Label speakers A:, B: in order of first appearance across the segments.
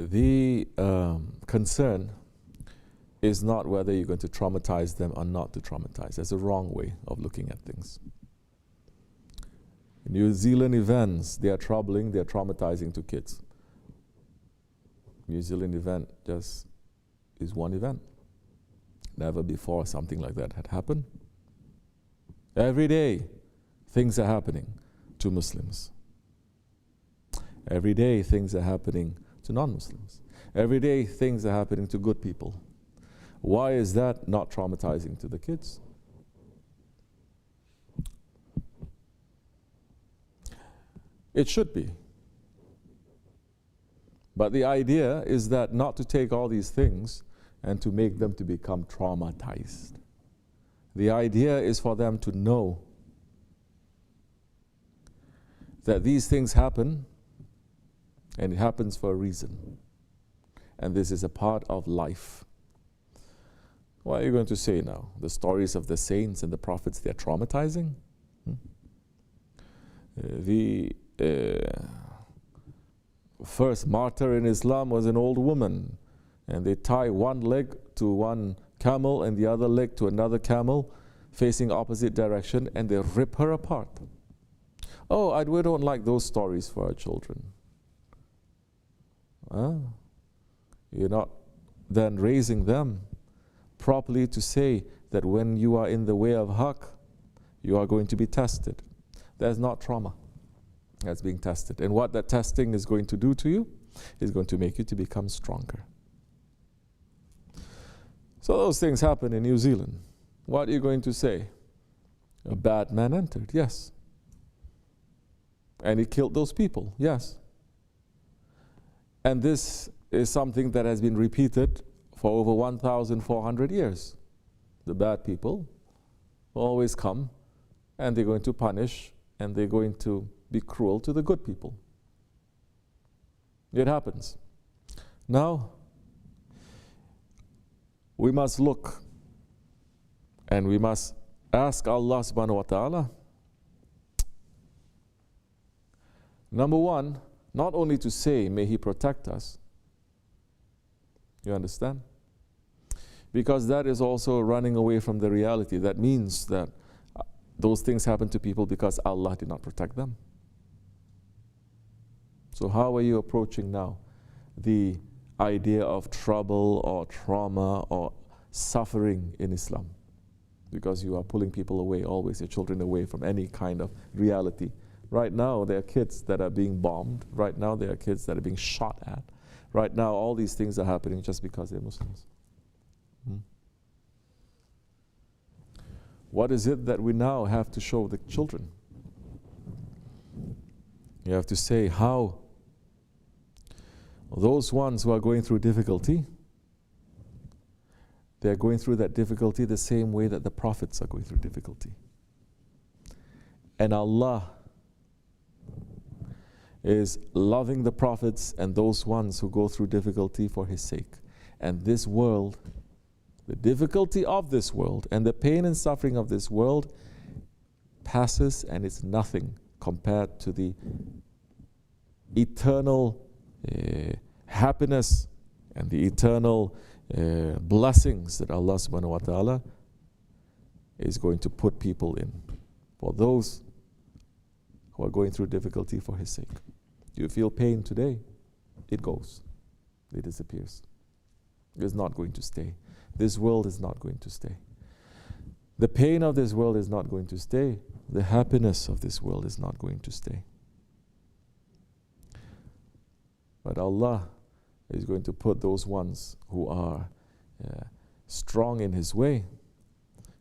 A: The concern is not whether you're going to traumatize them or not to traumatize. That's a wrong way of looking at things. New Zealand events, they are troubling, they are traumatizing to kids. New Zealand event just is one event. Never before something like that had happened. Every day, things are happening to Muslims. Every day, things are happening to non-Muslims. Every day, things are happening to good people. Why is that not traumatizing to the kids? It should be. But the idea is that not to take all these things and to make them to become traumatized. The idea is for them to know that these things happen, and it happens for a reason. And this is a part of life. What are you going to say now? The stories of the saints and the prophets, they're traumatizing? The first martyr in Islam was an old woman, and they tie one leg to one camel and the other leg to another camel facing opposite direction, and they rip her apart. Oh, we don't like those stories for our children. You're not then raising them properly to say that when you are in the way of haqq, you are going to be tested. That's not trauma. That's being tested. And what that testing is going to do to you is going to make you to become stronger. So those things happen in New Zealand. What are you going to say? A bad man entered, yes. And he killed those people, yes. And this is something that has been repeated for over 1,400 years. The bad people always come, and they're going to punish, and they're going to be cruel to the good people. It happens. Now, we must look, and we must ask Allah subhanahu wa ta'ala, number one, not only to say, may He protect us. You understand? Because that is also running away from the reality. That means that those things happen to people because Allah did not protect them. So how are you approaching now the idea of trouble or trauma or suffering in Islam? Because you are pulling people away, always your children away from any kind of reality. Right now, there are kids that are being bombed. Right now, there are kids that are being shot at. Right now, all these things are happening just because they're Muslims. What is it that we now have to show the children? You have to say how those ones who are going through difficulty, they are going through that difficulty the same way that the prophets are going through difficulty. And Allah is loving the prophets and those ones who go through difficulty for His sake. And this world, the difficulty of this world and the pain and suffering of this world passes, and it's nothing compared to the eternal happiness and the eternal blessings that Allah subhanahu wa ta'ala is going to put people in for those who are going through difficulty for His sake. Do you feel pain today? It goes. It disappears. It is not going to stay. This world is not going to stay. The pain of this world is not going to stay. The happiness of this world is not going to stay. But Allah is going to put those ones who are strong in His way.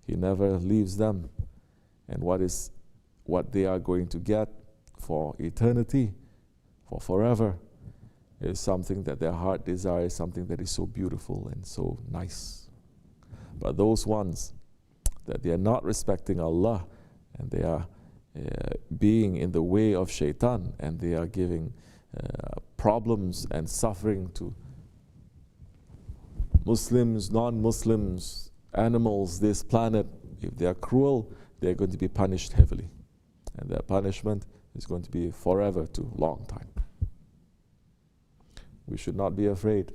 A: He never leaves them. And what they are going to get for eternity, for forever, is something that their heart desires, something that is so beautiful and so nice. But those ones that they are not respecting Allah, and they are being in the way of shaitan, and they are giving problems and suffering to Muslims, non-Muslims, animals, this planet, if they are cruel, they are going to be punished heavily. And their punishment is going to be forever to long time. We should not be afraid.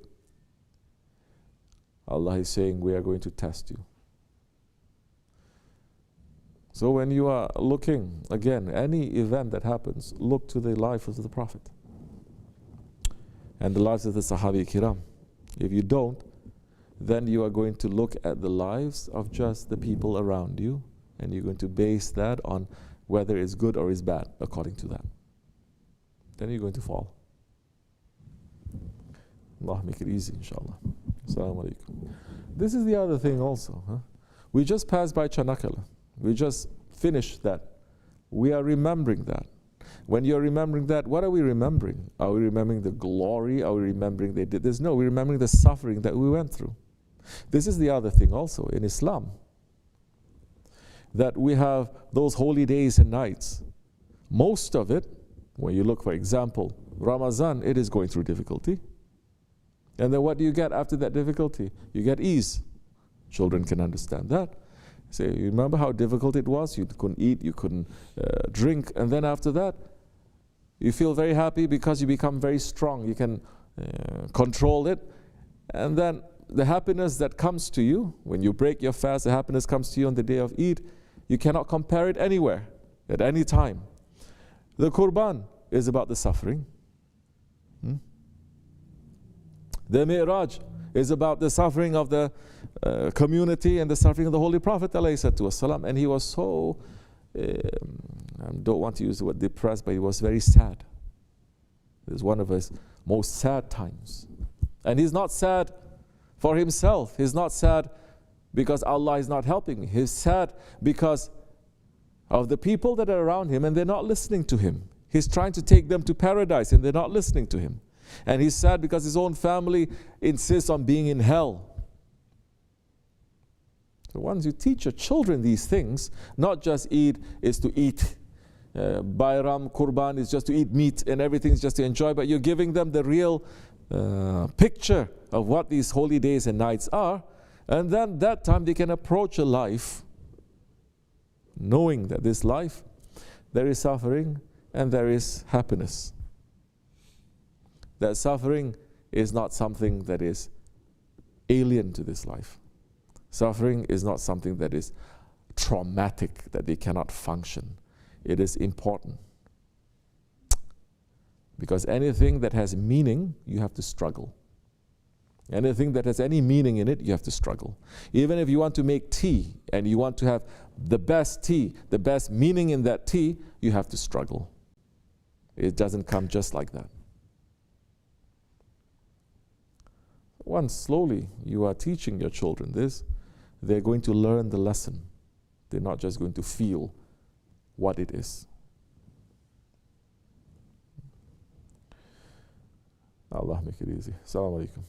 A: Allah is saying, we are going to test you. So when you are looking, again, any event that happens, look to the life of the Prophet and the lives of the Sahabi Kiram. If you don't, then you are going to look at the lives of just the people around you, and you're going to base that on whether it's good or it's bad, according to that. Then you're going to fall. Allah make it easy, inshallah. Assalamu alaikum. This is the other thing also. We just passed by Chanakala. We just finished that. We are remembering that. When you're remembering that, what are we remembering? Are we remembering the glory? Are we remembering they did this? No, we're remembering the suffering that we went through. This is the other thing also in Islam, that we have those holy days and nights. Most of it, when you look, for example, Ramadan, it is going through difficulty. And then what do you get after that difficulty? You get ease. Children can understand that. Say, you remember how difficult it was? You couldn't eat, you couldn't drink, and then after that, you feel very happy because you become very strong. You can control it. And then the happiness that comes to you, when you break your fast, the happiness comes to you on the day of Eid. You cannot compare it anywhere, at any time. The Qurban is about the suffering. The Mi'raj is about the suffering of the community and the suffering of the Holy Prophet ﷺ. And he was so, I don't want to use the word depressed, but he was very sad. It was one of his most sad times. And he's not sad for himself. He's not sad because Allah is not helping me. He's sad because of the people that are around him and they're not listening to him. He's trying to take them to paradise and they're not listening to him. And he's sad because his own family insists on being in hell. So once you teach your children these things, not just Eid is to eat, Bayram, Qurban is just to eat meat and everything is just to enjoy, but you're giving them the real picture of what these holy days and nights are, and then that time they can approach a life knowing that this life, there is suffering and there is happiness. That suffering is not something that is alien to this life. Suffering is not something that is traumatic, that they cannot function. It is important. Because anything that has meaning, you have to struggle. Anything that has any meaning in it, you have to struggle. Even if you want to make tea and you want to have the best tea, the best meaning in that tea, you have to struggle. It doesn't come just like that. Once slowly you are teaching your children this, they're going to learn the lesson. They're not just going to feel what it is. Allah make it easy. Assalamu alaikum.